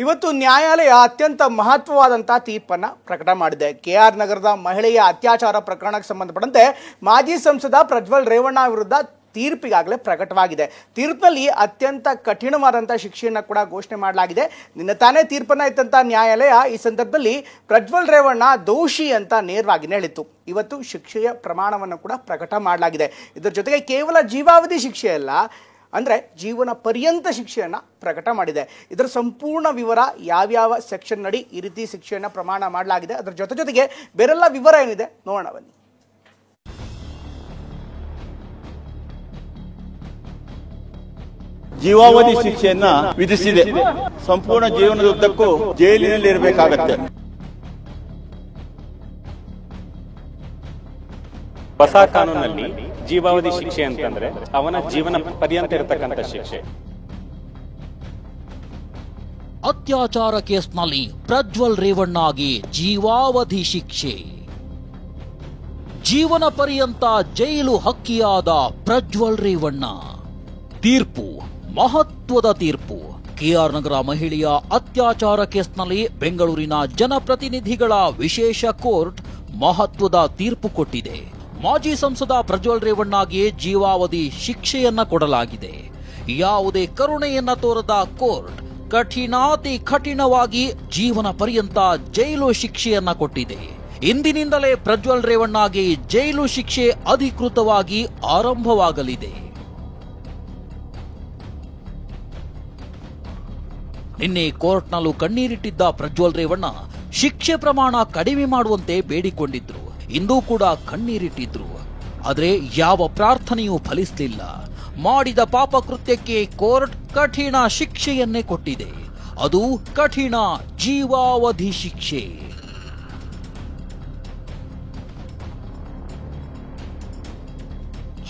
ಇವತ್ತು ನ್ಯಾಯಾಲಯ ಅತ್ಯಂತ ಮಹತ್ವವಾದಂಥ ತೀರ್ಪನ್ನು ಪ್ರಕಟ ಮಾಡಿದೆ. ಕೆಆರ್ ನಗರದ ಮಹಿಳೆಯ ಅತ್ಯಾಚಾರ ಪ್ರಕರಣಕ್ಕೆ ಸಂಬಂಧಪಟ್ಟಂತೆ ಮಾಜಿ ಸಂಸದ ಪ್ರಜ್ವಲ್ ರೇವಣ್ಣ ವಿರುದ್ಧ ತೀರ್ಪಿಗಾಗಲೇ ಪ್ರಕಟವಾಗಿದೆ. ತೀರ್ಪಿನಲ್ಲಿ ಅತ್ಯಂತ ಕಠಿಣವಾದಂಥ ಶಿಕ್ಷೆಯನ್ನು ಕೂಡ ಘೋಷಣೆ ಮಾಡಲಾಗಿದೆ. ನಿನ್ನೆ ತಾನೇ ತೀರ್ಪನ್ನು ಇತ್ತಂಥ ನ್ಯಾಯಾಲಯ ಈ ಸಂದರ್ಭದಲ್ಲಿ ಪ್ರಜ್ವಲ್ ರೇವಣ್ಣ ದೋಷಿ ಅಂತ ನೇರವಾಗಿ ಹೇಳಿತ್ತು. ಇವತ್ತು ಶಿಕ್ಷೆಯ ಪ್ರಮಾಣವನ್ನು ಕೂಡ ಪ್ರಕಟ ಮಾಡಲಾಗಿದೆ. ಇದರ ಜೊತೆಗೆ ಕೇವಲ ಜೀವಾವಧಿ ಶಿಕ್ಷೆ ಅಲ್ಲ, ಅಂದರೆ ಜೀವನ ಪರ್ಯಂತ ಶಿಕ್ಷೆಯನ್ನು ಪ್ರಕಟ ಮಾಡಿದೆ. ಇದರ ಸಂಪೂರ್ಣ ವಿವರ ಯಾವ್ಯಾವ ಸೆಕ್ಷನ್ ನಡಿ ಈ ರೀತಿ ಶಿಕ್ಷೆಯನ್ನು ಪ್ರಮಾಣ ಮಾಡಲಾಗಿದೆ, ಅದರ ಜೊತೆಗೆ ಬೇರೆಲ್ಲ ವಿವರ ಏನಿದೆ ನೋಡೋಣ ಬನ್ನಿ. ಜೀವಾವಧಿ ಶಿಕ್ಷೆಯನ್ನ ವಿಧಿಸಿದೆ. ಸಂಪೂರ್ಣ ಜೀವನದುದ್ದಕ್ಕೂ ಜೈಲಿನಲ್ಲಿ ಇರಬೇಕಾಗತ್ತೆ. ಹೊಸ ಕಾನೂನಲ್ಲಿ ಜೀವಾವಧಿ ಶಿಕ್ಷೆ ಅಂತಂದ್ರೆ ಅವನ ಜೀವನ ಪರ್ಯಂತ ಇರತಕ್ಕಂಥ ಶಿಕ್ಷೆ. ಅತ್ಯಾಚಾರ ಕೇಸ್ನಲ್ಲಿ ಪ್ರಜ್ವಲ್ ರೇವಣ್ಣಗೆ ಜೀವಾವಧಿ ಶಿಕ್ಷೆ. ಜೀವನ ಪರ್ಯಂತ ಜೈಲು ಹಕ್ಕಿಯಾದ ಪ್ರಜ್ವಲ್ ರೇವಣ್ಣ. ತೀರ್ಪು ಮಹತ್ವದ ತೀರ್ಪು. ಕೆಆರ್ ನಗರ ಮಹಿಳೆಯ ಅತ್ಯಾಚಾರ ಕೇಸ್ನಲ್ಲಿ ಬೆಂಗಳೂರಿನ ಜನಪ್ರತಿನಿಧಿಗಳ ವಿಶೇಷ ಕೋರ್ಟ್ ಮಹತ್ವದ ತೀರ್ಪು ಕೊಟ್ಟಿದೆ. ಮಾಜಿ ಸಂಸದ ಪ್ರಜ್ವಲ್ ರೇವಣ್ಣಗೆ ಜೀವಾವಧಿ ಶಿಕ್ಷೆಯನ್ನ ಕೊಡಲಾಗಿದೆ. ಯಾವುದೇ ಕರುಣೆಯನ್ನ ತೋರದ ಕೋರ್ಟ್ ಕಠಿಣಾತಿ ಕಠಿಣವಾಗಿ ಜೀವನ ಪರ್ಯಂತ ಜೈಲು ಶಿಕ್ಷೆಯನ್ನ ಕೊಟ್ಟಿದೆ. ಇಂದಿನಿಂದಲೇ ಪ್ರಜ್ವಲ್ ರೇವಣ್ಣಗೆ ಜೈಲು ಶಿಕ್ಷೆ ಅಧಿಕೃತವಾಗಿ ಆರಂಭವಾಗಲಿದೆ. ನಿನ್ನೆ ಕೋರ್ಟ್ನಲ್ಲೂ ಕಣ್ಣೀರಿಟ್ಟಿದ್ದ ಪ್ರಜ್ವಲ್ ರೇವಣ್ಣ ಶಿಕ್ಷೆ ಪ್ರಮಾಣ ಕಡಿಮೆ ಮಾಡುವಂತೆ ಬೇಡಿಕೊಂಡಿದ್ರು. ಇಂದೂ ಕೂಡ ಕಣ್ಣೀರಿಟ್ಟಿದ್ರು. ಆದರೆ ಯಾವ ಪ್ರಾರ್ಥನೆಯೂ ಫಲಿಸಲಿಲ್ಲ. ಮಾಡಿದ ಪಾಪ ಕೃತ್ಯಕ್ಕೆ ಕೋರ್ಟ್ ಕಠಿಣ ಶಿಕ್ಷೆಯನ್ನೇ ಕೊಟ್ಟಿದೆ. ಅದು ಕಠಿಣ ಜೀವಾವಧಿ ಶಿಕ್ಷೆ.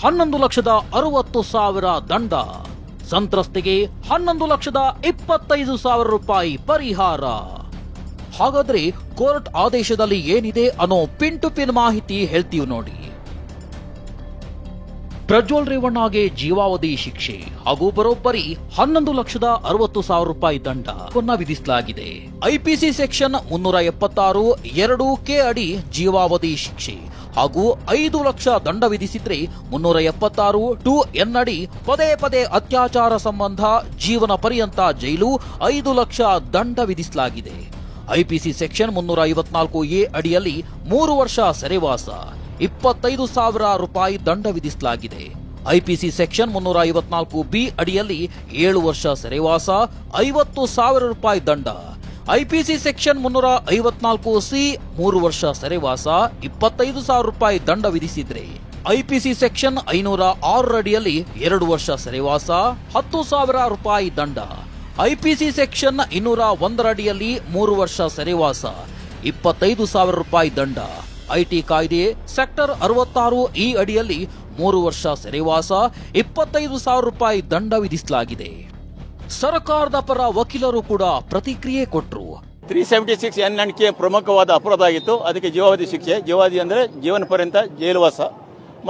$11,60,000 ದಂಡ. ಸಂತ್ರಸ್ತೆಗೆ $11,25,000 ಪರಿಹಾರ. ಹಾಗಾದ್ರೆ ಕೋರ್ಟ್ ಆದೇಶದಲ್ಲಿ ಏನಿದೆ ಅನ್ನೋ ಪಿನ್ ಟು ಪಿನ್ ಮಾಹಿತಿ ಹೇಳ್ತೀವಿ ನೋಡಿ. ಪ್ರಜ್ವಲ್ ರೇವಣ್ಣಗೆ ಜೀವಾವಧಿ ಶಿಕ್ಷೆ ಹಾಗೂ ಬರೋಬ್ಬರಿ $11,60,000 ದಂಡವನ್ನ ವಿಧಿಸಲಾಗಿದೆ. ಐಪಿಸಿ ಸೆಕ್ಷನ್ 376(2) ಅಡಿ ಜೀವಾವಧಿ ಶಿಕ್ಷೆ ಹಾಗೂ 5 ಲಕ್ಷ ದಂಡ ವಿಧಿಸಿದ್ರೆ 376(2) ಅಡಿ ಪದೇ ಪದೇ ಅತ್ಯಾಚಾರ ಸಂಬಂಧ ಜೀವನ ಪರ್ಯಂತ ಜೈಲು, 5 ಲಕ್ಷ ದಂಡ ವಿಧಿಸಲಾಗಿದೆ. ಐಪಿಸಿ ಸೆಕ್ಷನ್ 354(a) ಅಡಿಯಲ್ಲಿ 3 ವರ್ಷ ಸೆರೆವಾಸ, $25,000 ದಂಡ ವಿಧಿಸಲಾಗಿದೆ. ಐಪಿಸಿ ಸೆಕ್ಷನ್ 354(b) ಅಡಿಯಲ್ಲಿ 7 ವರ್ಷ ಸೆರೆವಾಸ, $50,000 ದಂಡ. ಐಪಿಸಿ ಸೆಕ್ಷನ್ 354(c) 3 ವರ್ಷ ಸೆರೆವಾಸ, $25,000 ದಂಡ ವಿಧಿಸಿದ್ರೆ, ಐಪಿಸಿ ಸೆಕ್ಷನ್ 506 ಅಡಿಯಲ್ಲಿ 2 ವರ್ಷ ಸೆರೆವಾಸ, $10,000 ದಂಡ. ಐಪಿಸಿ ಸೆಕ್ಷನ್ 201 ಅಡಿಯಲ್ಲಿ 3 ವರ್ಷ ಸೆರೆವಾಸ, $25,000 ದಂಡ. ಐಟಿ ಕಾಯ್ದೆ ಸೆಕ್ಟರ್ 66(e) ಅಡಿಯಲ್ಲಿ 3 ವರ್ಷ ಸೆರೆವಾಸ, $25,000 ದಂಡ ವಿಧಿಸಲಾಗಿದೆ. ಸರ್ಕಾರದ ಪರ ವಕೀಲರು ಕೂಡ ಪ್ರತಿಕ್ರಿಯೆ ಕೊಟ್ಟರು. 376(n) ಪ್ರಮುಖವಾದ ಅಪರಾಧ ಆಗಿತ್ತು. ಅದಕ್ಕೆ ಜೀವಾವಧಿ ಶಿಕ್ಷೆ. ಜೀವಾವಧಿ ಅಂದರೆ ಜೀವನ ಪರ್ಯಂತ ಜೈಲುವಾಸ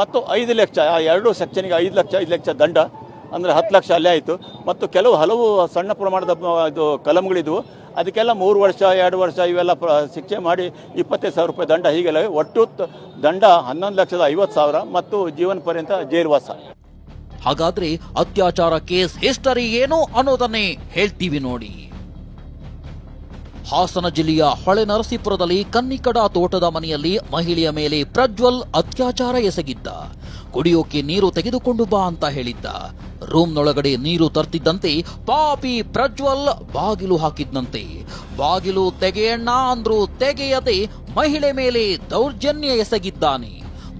ಮತ್ತು 5 ಲಕ್ಷ, ಎರಡು ಸೆಕ್ಷನ್ಗೆ 5 ಲಕ್ಷ ದಂಡ, ಅಂದರೆ 10 ಲಕ್ಷ ಅಲ್ಲೇ ಆಯಿತು. ಮತ್ತು ಹಲವು ಸಣ್ಣ ಪ್ರಮಾಣದ ಇದು ಕಲಂಗಳಿದ್ವು, ಅದಕ್ಕೆಲ್ಲ 3 ವರ್ಷ 2 ವರ್ಷ ಇವೆಲ್ಲ ಶಿಕ್ಷೆ ಮಾಡಿ $25,000 ದಂಡ. ಹೀಗೆಲ್ಲ ಒಟ್ಟು ದಂಡ $11,50,000 ಮತ್ತು ಜೀವನ ಪರ್ಯಂತ ಜೈಲುವಾಸ. ಹಾಗಾದ್ರೆ ಅತ್ಯಾಚಾರ ಕೇಸ್ ಹಿಸ್ಟರಿ ಏನು ಅನ್ನೋದನ್ನೇ ಹೇಳ್ತೀವಿ ನೋಡಿ. ಹಾಸನ ಜಿಲ್ಲೆಯ ಹೊಳೆನರಸೀಪುರದಲ್ಲಿ ಕನ್ನಿಕಡ ತೋಟದ ಮನೆಯಲ್ಲಿ ಮಹಿಳೆಯ ಮೇಲೆ ಪ್ರಜ್ವಲ್ ಅತ್ಯಾಚಾರ ಎಸಗಿದ್ದ. ಕುಡಿಯೋಕೆ ನೀರು ತೆಗೆದುಕೊಂಡು ಬಾ ಅಂತ ಹೇಳಿದ್ದ. ರೂಮ್ನೊಳಗಡೆ ನೀರು ತರ್ತಿದ್ದಂತೆ ಪಾಪಿ ಪ್ರಜ್ವಲ್ ಬಾಗಿಲು ಹಾಕಿದ್ನಂತೆ. ಬಾಗಿಲು ತೆಗೆಯಣ್ಣ ಅಂದ್ರೂ ತೆಗೆಯದೆ ಮಹಿಳೆ ಮೇಲೆ ದೌರ್ಜನ್ಯ ಎಸಗಿದ್ದಾನೆ.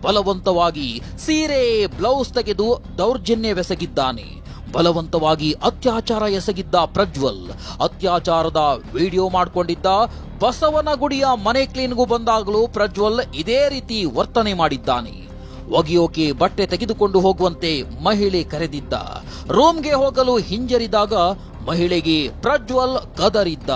ಬಲವಂತವಾಗಿ ಸೀರೆ ಬ್ಲೌಸ್ ತೆಗೆದು ದೌರ್ಜನ್ಯವೆಸಗಿದ್ದಾನೆ. ಬಲವಂತವಾಗಿ ಅತ್ಯಾಚಾರ ಎಸಗಿದ್ದ ಪ್ರಜ್ವಲ್ ಅತ್ಯಾಚಾರದ ವಿಡಿಯೋ ಮಾಡಿಕೊಂಡಿದ್ದ. ಬಸವನಗುಡಿಯ ಮನೆ ಕ್ಲೀನ್ಗೂ ಬಂದಾಗಲೂ ಪ್ರಜ್ವಲ್ ಇದೇ ರೀತಿ ವರ್ತನೆ ಮಾಡಿದ್ದಾನೆ. ಒಗೆಯೋಕೆ ಬಟ್ಟೆ ತೆಗೆದುಕೊಂಡು ಹೋಗುವಂತೆ ಮಹಿಳೆ ಕರೆದಿದ್ದ. ರೂಮ್ಗೆ ಹೋಗಲು ಹಿಂಜರಿದಾಗ ಮಹಿಳೆಗೆ ಪ್ರಜ್ವಲ್ ಗದರಿದ್ದ.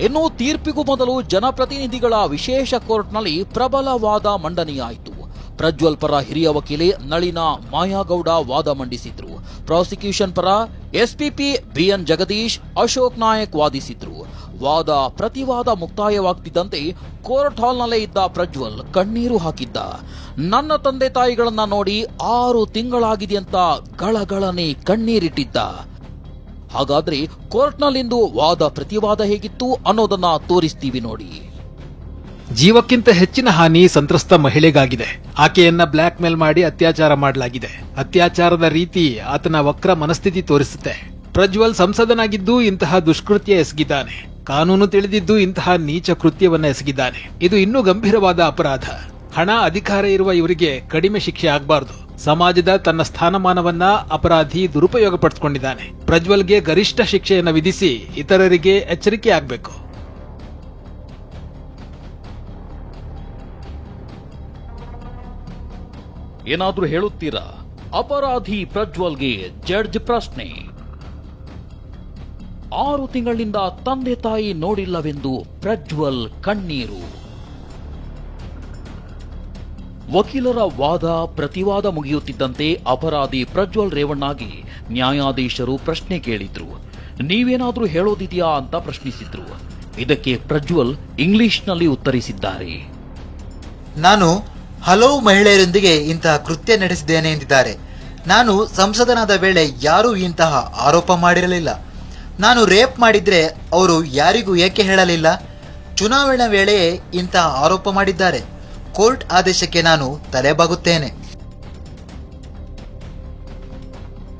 ಇನ್ನು ತೀರ್ಪಿಗೂ ಮೊದಲು ಜನಪ್ರತಿನಿಧಿಗಳ ವಿಶೇಷ ಕೋರ್ಟ್ನಲ್ಲಿ ಪ್ರಬಲ ವಾದ ಮಂಡನೆಯಾಯಿತು. ಪ್ರಜ್ವಲ್ ಪರ ಹಿರಿಯ ವಕೀಲೆ ನಳಿನ ಮಾಯಾಗೌಡ ವಾದ ಮಂಡಿಸಿದ್ರು. ಪ್ರಾಸಿಕ್ಯೂಷನ್ ಪರ ಎಸ್ಪಿಪಿ ಬಿಎನ್ ಜಗದೀಶ್, ಅಶೋಕ್ ನಾಯಕ್ ವಾದಿಸಿದ್ರು. ವಾದ ಪ್ರತಿವಾದ ಮುಕ್ತಾಯವಾಗ್ತಿದ್ದಂತೆ ಕೋರ್ಟ್ ಹಾಲ್ನಲ್ಲೇ ಇದ್ದ ಪ್ರಜ್ವಲ್ ಕಣ್ಣೀರು ಹಾಕಿದ್ದ. ನನ್ನ ತಂದೆ ತಾಯಿಗಳನ್ನ ನೋಡಿ 6 ತಿಂಗಳಾಗಿದೆ ಅಂತ ಗಳಗಳನೆ ಕಣ್ಣೀರಿಟ್ಟಿದ್ದ. ಹಾಗಾದ್ರೆ ಕೋರ್ಟ್ನಲ್ಲಿಂದು ವಾದ ಪ್ರತಿವಾದ ಹೇಗಿತ್ತು ಅನ್ನೋದನ್ನ ತೋರಿಸ್ತೀವಿ ನೋಡಿ. ಜೀವಕ್ಕಿಂತ ಹೆಚ್ಚಿನ ಹಾನಿ ಸಂತ್ರಸ್ತ ಮಹಿಳೆಗಾಗಿದೆ. ಆಕೆಯನ್ನ ಬ್ಲಾಕ್ ಮೇಲ್ ಮಾಡಿ ಅತ್ಯಾಚಾರ ಮಾಡಲಾಗಿದೆ. ಅತ್ಯಾಚಾರದ ರೀತಿ ಆತನ ವಕ್ರ ಮನಸ್ಥಿತಿ ತೋರಿಸುತ್ತೆ. ಪ್ರಜ್ವಲ್ ಸಂಸದನಾಗಿದ್ದು ಇಂತಹ ದುಷ್ಕೃತ್ಯ ಎಸಗಿದ್ದಾನೆ. ಕಾನೂನು ತಿಳಿದಿದ್ದು ಇಂತಹ ನೀಚ ಕೃತ್ಯವನ್ನ ಎಸಗಿದ್ದಾನೆ. ಇದು ಇನ್ನೂ ಗಂಭೀರವಾದ ಅಪರಾಧ. ಹಣ, ಅಧಿಕಾರ ಇರುವ ಇವರಿಗೆ ಕಡಿಮೆ ಶಿಕ್ಷೆ ಆಗಬಾರದು. ಸಮಾಜದ ತನ್ನ ಸ್ಥಾನಮಾನವನ್ನ ಅಪರಾಧಿ ದುರುಪಯೋಗಪಡಿಸಿಕೊಂಡಿದ್ದಾನೆ. ಪ್ರಜ್ವಲ್ಗೆ ಗರಿಷ್ಠ ಶಿಕ್ಷೆಯನ್ನು ವಿಧಿಸಿ ಇತರರಿಗೆ ಎಚ್ಚರಿಕೆ ಆಗಬೇಕು. ಏನಾದ್ರೂ ಹೇಳುತ್ತೀರಾ? ಅಪರಾಧಿ ಪ್ರಜ್ವಲ್ಗೆ ಜಡ್ಜ್ ಪ್ರಶ್ನೆ. 6 ತಿಂಗಳಿಂದ ತಂದೆ ತಾಯಿ ನೋಡಿಲ್ಲವೆಂದು ಪ್ರಜ್ವಲ್ ಕಣ್ಣೀರು. ವಕೀಲರ ವಾದ ಪ್ರತಿವಾದ ಮುಗಿಯುತ್ತಿದ್ದಂತೆ ಅಪರಾಧಿ ಪ್ರಜ್ವಲ್ ರೇವಣ್ಣಗೆ ನ್ಯಾಯಾಧೀಶರು ಪ್ರಶ್ನೆ ಕೇಳಿದ್ರು. ನೀವೇನಾದ್ರೂ ಹೇಳೋದಿದೆಯಾ ಅಂತ ಪ್ರಶ್ನಿಸಿದ್ರು. ಇದಕ್ಕೆ ಪ್ರಜ್ವಲ್ ಇಂಗ್ಲಿಷ್ನಲ್ಲಿ ಉತ್ತರಿಸಿದ್ದಾರೆ. ನಾನು ಹಲವು ಮಹಿಳೆಯರೊಂದಿಗೆ ಇಂತಹ ಕೃತ್ಯ ನಡೆಸಿದ್ದೇನೆ ಎಂದಿದ್ದಾರೆ. ನಾನು ಸಂಸದನಾದ ವೇಳೆ ಯಾರೂ ಇಂತಹ ಆರೋಪ ಮಾಡಿರಲಿಲ್ಲ. ನಾನು ರೇಪ್ ಮಾಡಿದ್ರೆ ಅವರು ಯಾರಿಗೂ ಏಕೆ ಹೇಳಲಿಲ್ಲ? ಚುನಾವಣಾ ವೇಳೆಯೇ ಇಂತಹ ಆರೋಪ ಮಾಡಿದ್ದಾರೆ. ಕೋರ್ಟ್ ಆದೇಶಕ್ಕೆ ನಾನು ತಲೆಬಾಗುತ್ತೇನೆ.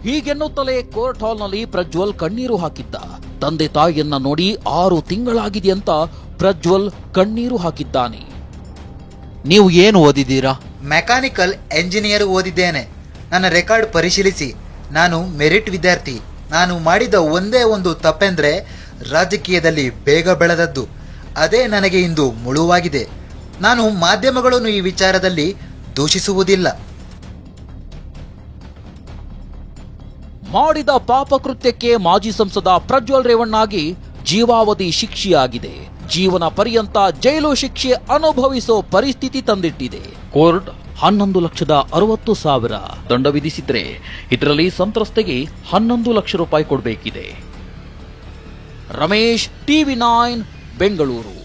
ಹೀಗೆನ್ನುತ್ತಲೇ ಕೋರ್ಟ್ ಹಾಲ್ನಲ್ಲಿ ಪ್ರಜ್ವಲ್ ಕಣ್ಣೀರು ಹಾಕಿದ್ದ. ತಂದೆ ತಾಯಿಯನ್ನ ನೋಡಿ 6 ತಿಂಗಳಾಗಿದೆ ಅಂತ ಪ್ರಜ್ವಲ್ ಕಣ್ಣೀರು ಹಾಕಿದ್ದಾನೆ. ನೀವು ಏನು ಓದಿದ್ದೀರಾ? ಮೆಕ್ಯಾನಿಕಲ್ ಎಂಜಿನಿಯರ್ ಓದಿದ್ದೇನೆ. ನನ್ನ ರೆಕಾರ್ಡ್ ಪರಿಶೀಲಿಸಿ. ನಾನು ಮೆರಿಟ್ ವಿದ್ಯಾರ್ಥಿ. ನಾನು ಮಾಡಿದ ಒಂದೇ ಒಂದು ತಪ್ಪೆಂದ್ರೆ ರಾಜಕೀಯದಲ್ಲಿ ಬೇಗ ಬೆಳೆದದ್ದು. ಅದೇ ನನಗೆ ಇಂದು ಮುಳುವಾಗಿದೆ. ನಾನು ಮಾಧ್ಯಮಗಳನ್ನು ಈ ವಿಚಾರದಲ್ಲಿ ದೂಷಿಸುವುದಿಲ್ಲ. ಮಾಡಿದ ಪಾಪಕೃತ್ಯಕ್ಕೆ ಮಾಜಿ ಸಂಸದ ಪ್ರಜ್ವಲ್ ರೇವಣ್ಣಗೆ ಜೀವಾವಧಿ ಶಿಕ್ಷೆಯಾಗಿದೆ. ಜೀವನ ಪರ್ಯಂತ ಜೈಲು ಶಿಕ್ಷೆ ಅನುಭವಿಸೋ ಪರಿಸ್ಥಿತಿ ತಂದಿಟ್ಟಿದೆ. ಕೋರ್ಟ್ 11,60,000 ದಂಡ ವಿಧಿಸಿದ್ರೆ ಇದರಲ್ಲಿ ಸಂತ್ರಸ್ತೆಗೆ 11 ಲಕ್ಷ ರೂಪಾಯಿ ಕೊಡಬೇಕಿದೆ. ರಮೇಶ್, TV9, ಬೆಂಗಳೂರು.